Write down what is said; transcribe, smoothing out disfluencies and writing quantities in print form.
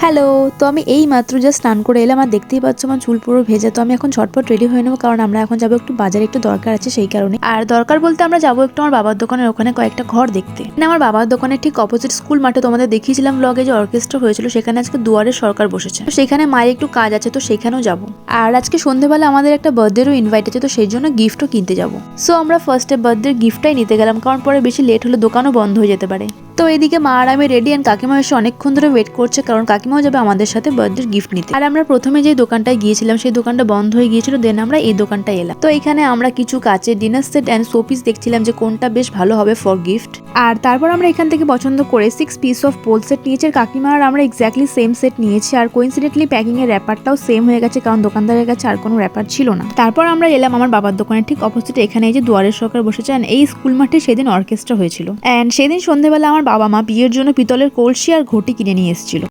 Hello. তো আমি এই মাত্র জাস্ট স্নান করে এলাম আর দেখতেই পাচ্ছ আমার চুল পুরো ভেজা। তো আমি এখন ঝটপট রেডি হয়ে নেবো, কারণ আমরা এখন যাবো একটু বাজারে, একটু দরকার আছে সেই কারণে। আর দরকার বলতে আমরা যাবো একটু আমার বাবার দোকানের ওখানে কয়েকটা ঘর দেখতে। মানে আমার বাবার দোকানের ঠিক অপোজিট স্কুল মাঠে তোমাদের দেখিয়েছিলাম ব্লগে যে অর্কেস্ট্রা হয়েছিল, সেখানে আজকে দুয়ারের সরকার বসেছে। তো সেখানে মায়ের একটু কাজ আছে, তো সেখানেও যাবো। আর আজকে সন্ধ্যেবেলা আমাদের একটা বার্থডেরও ইনভাইট আছে, তো সেই জন্য গিফটও কিনতে যাবো। সো আমরা ফার্স্টে বার্থডের গিফটটাই নিতে গেলাম, কারণ পরে বেশি লেট হলে দোকানও বন্ধ হয়ে যেতে পারে। তো এদিকে মা আর আমি রেডি, অ্যান্ড কাকিমা এসে অনেকক্ষণ ধরে ওয়েট করছে, কারণ কাকিমাও যাবে আমাদের সাথে বার্থডে গিফট নিতে। আর আমরা প্রথমে যে দোকানটায় গিয়েছিলাম সেই দোকানটা বন্ধ হয়ে গিয়েছিল, দেন আমরা এই দোকানটায় এলাম। তো এখানে আমরা কিছু কাচের ডিনার সেট অ্যান্ড শোপিস দেখছিলাম যে কোনটা বেশ ভালো হবে ফর গিফট। আর তারপর আমরা এখান থেকে পছন্দ করে 6 পিস অফ পোল সেট নিয়েছি, আর কাকিমা আর আমরা এক্স্যাক্টলি সেম সেট নিয়েছি। আর কোইন্সিডেন্টলি প্যাকিং এর র্যাপারটাও সেম হয়ে গেছে, কারণ দোকানদারের কাছে আর কোনো র্যাপার ছিল না। তারপর আমরা এলাম আমার বাবার দোকানের ঠিক অপোজিটে, এখানে এই যে দুয়ারের সরকার বসেছে, অ্যান্ড এই স্কুল মাঠে সেদিন অর্কেস্ট্রা হয়েছিল। অ্যান্ড সেদিন সন্ধ্যেবেলা আমার বাবা মা বিয়ের জন্য পিতলের কলসি আর ঘটি কিনে নিয়ে এসেছিল।